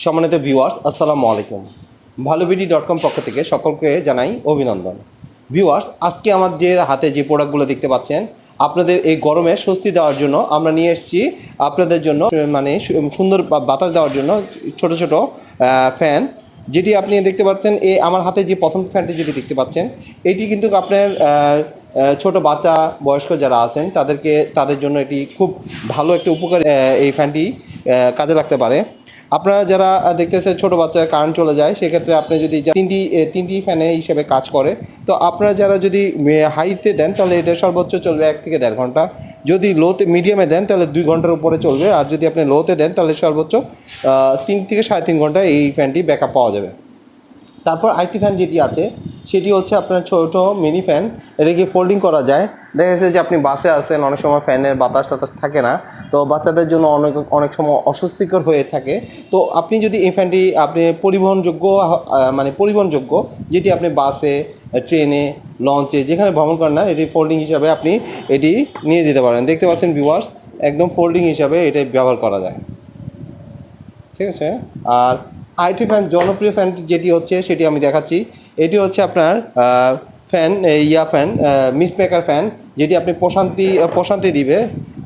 সম্মানিত ভিউয়ার্স, আসসালামু আলাইকুম। ভালোবিডি.com পক্ষ থেকে সকলকে জানাই অভিনন্দন। ভিউয়ার্স, আজকে আমাদের হাতে যে প্রোডাক্টগুলো দেখতে পাচ্ছেন, আপনাদের এই গরমে স্বস্তি দেওয়ার জন্য আমরা নিয়ে এসেছি আপনাদের জন্য, মানে সুন্দর বাতাস দেওয়ার জন্য ছোট ছোট ফ্যান। যেটি আপনি দেখতে পাচ্ছেন, আমার হাতে যে প্রথম ফ্যানটি যেটি দেখতে পাচ্ছেন, এটি কিন্তু আপনার ছোট বাচ্চা, বয়স্ক যারা আছেন তাদের জন্য এটি খুব ভালো একটা উপকার। এই ফ্যানটি কাজে লাগতে পারে। আপনারা যারা দেখতেছেন ছোট বাচ্চা কারেন্ট চলে যায়, সেক্ষেত্রে আপনি যদি তিনটি ফ্যানে হিসেবে কাজ করে, তো আপনারা যারা যদি হাইতে দেন তাহলে এটা সর্বোচ্চ চলবে 1 থেকে 1.5 ঘন্টা। যদি লোতে মিডিয়ামে দেন তাহলে 2 ঘন্টার উপরে চলবে। আর যদি আপনি লোতে দেন তাহলে সর্বোচ্চ 3 থেকে 3.5 ঘন্টা এই ফ্যানটি ব্যাকআপ পাওয়া যাবে। তারপর আরেকটি ফ্যান যেটি আছে সেটি হচ্ছে আপনার ছোট মিনি ফ্যান। এটাকে ফোল্ডিং করা যায়। দেখা যাচ্ছে যে আপনি বাসে আসেন, অনেক সময় ফ্যানের বাতাস টাতাস থাকে না, তো বাচ্চাদের জন্য অনেক সময় অস্বস্তিকর হয়ে থাকে। তো আপনি যদি এই ফ্যানটি আপনি পরিবহনযোগ্য, যেটি আপনি বাসে, ট্রেনে, লঞ্চে যেখানে ভ্রমণ করেন না, এটি ফোল্ডিং হিসাবে আপনি এটি নিয়ে যেতে পারেন। দেখতে পাচ্ছেন ভিউয়ার্স, একদম ফোল্ডিং হিসাবে এটা ব্যবহার করা যায়। ঠিক আছে। আর আইটি ফ্যান, জনপ্রিয় ফ্যান যেটি হচ্ছে সেটি আমি দেখাচ্ছি। এটি হচ্ছে আপনার fan, fan, miss maker fan, যেটি আপনি প্রশান্তি দিবে।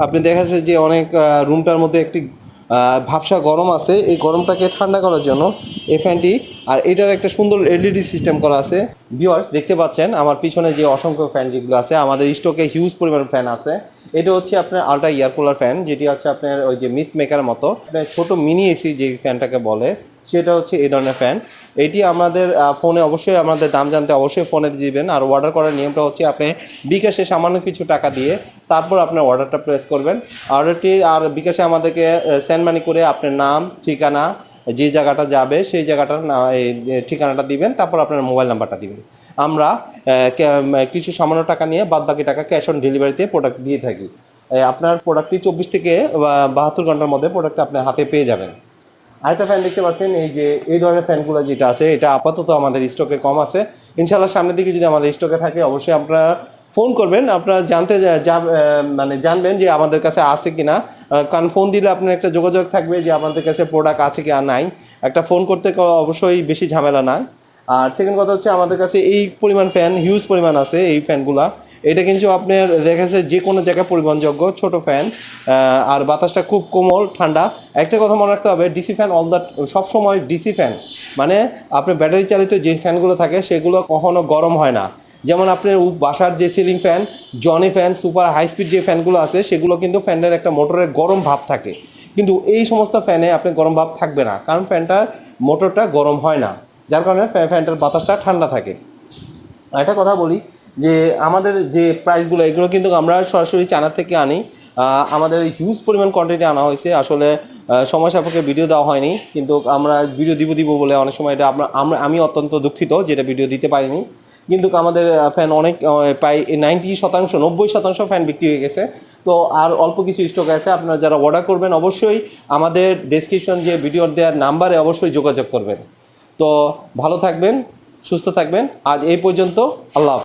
আপনি দেখা যাচ্ছে যে অনেক রুমটার মধ্যে একটি ভাবসা গরম আছে, এই গরমটাকে ঠান্ডা করার জন্য এই ফ্যানটি। আর এটার একটা সুন্দর এলইডি সিস্টেম করা আছে। ভিউয়ার্স, দেখতে পাচ্ছেন আমার পিছনে যে অসংখ্য ফ্যান যেগুলো আছে, আমাদের স্টকে হিউজ পরিমাণ ফ্যান আছে। এটা হচ্ছে আপনার আল্ট্রা এয়ার কুলার ফ্যান, যেটি হচ্ছে আপনার ওই যে মিস্ট মেকারের মতো ছোট মিনি এসি যে ফ্যানটাকে বলে, সেটা হচ্ছে এই ধরনের ফ্যান। এটি আমাদের ফোনে অবশ্যই, আমাদের দাম জানতে অবশ্যই ফোনে দিবেন। আর অর্ডার করার নিয়মটা হচ্ছে আপনি বিকাশে সামান্য কিছু টাকা দিয়ে তারপর আপনার অর্ডারটা প্রেস করবেন। অর্ডারটি আর বিকাশে আমাদেরকে সেন্ড মানি করে আপনার নাম, ঠিকানা, যে জায়গাটা যাবে সেই জায়গাটার ঠিকানাটা দিবেন, তারপর আপনার মোবাইল নাম্বারটা দিবেন। আমরা কিছু সামান্য টাকা নিয়ে বাদবাকি টাকা ক্যাশ অন ডেলিভারিতে প্রোডাক্ট দিয়ে থাকি। আপনার প্রোডাক্টটি 24 থেকে 72 ঘন্টার মধ্যে প্রোডাক্টটা আপনার হাতে পেয়ে যাবেন। আরেকটা ফ্যান দেখতে পাচ্ছেন, এই ধরনের ফ্যানগুলো যেটা আছে, এটা আপাতত আমাদের স্টকে কম আছে। ইনশাল্লাহ সামনের দিকে যদি আমাদের স্টকে থাকে অবশ্যই আপনারা ফোন করবেন। আপনারা জানবেন যে আমাদের কাছে আছে কিনা। কারণ ফোন দিলে আপনার একটা যোগাযোগ থাকবে যে আমাদের কাছে প্রোডাক্ট আছে কি আর নাই। একটা ফোন করতে অবশ্যই বেশি ঝামেলা না। আর সেকেন্ড কথা হচ্ছে, আমাদের কাছে এই পরিমাণ ফ্যান হিউজ পরিমাণ আছে। এই ফ্যানগুলা এটা কিন্তু আপনার দেখা যাচ্ছে যে কোনো জায়গায় পরিবহনযোগ্য ছোট ফ্যান। আর বাতাসটা খুব কোমল, ঠান্ডা। একটা কথা মনে রাখতে হবে, ডিসি ফ্যান সবসময় ডিসি ফ্যান, মানে আপনার ব্যাটারি চালিত যে ফ্যানগুলো থাকে সেগুলো কখনো গরম হয় না। যেমন আপনার বাসার যে সিলিং ফ্যান, জনি ফ্যান, সুপার হাই স্পিড যে ফ্যানগুলো আছে, সেগুলো কিন্তু ফ্যানের একটা মোটরের গরম ভাব থাকে। কিন্তু এই সমস্ত ফ্যানে আপনার গরম ভাব থাকবে না, কারণ ফ্যানটার মোটরটা গরম হয় না, যার কারণে ফ্যানটার বাতাসটা ঠান্ডা থাকে। একটা কথা বলি যে আমাদের যে প্রাইসগুলো, এগুলো কিন্তু আমরা সরাসরি চায়না থেকে আনি। আমাদের হিউজ পরিমাণ কোয়ান্টিটি আনা হয়েছে। আসলে সময় সাপেক্ষে ভিডিও দেওয়া হয়নি, কিন্তু আমরা ভিডিও দিব বলে অনেক সময় এটা আমি অত্যন্ত দুঃখিত যেটা ভিডিও দিতে পারিনি। কিন্তু আমাদের ফ্যান অনেক, প্রায় 90% ফ্যান বিক্রি হয়ে গেছে। তো আর অল্প কিছু স্টক আছে। আপনারা যারা অর্ডার করবেন অবশ্যই আমাদের ডেসক্রিপশন যে ভিডিওর দেওয়ার নাম্বারে অবশ্যই যোগাযোগ করবেন। তো ভালো থাকবেন, সুস্থ থাকবেন। আজ এই পর্যন্ত। আল্লাহ হাফেজ।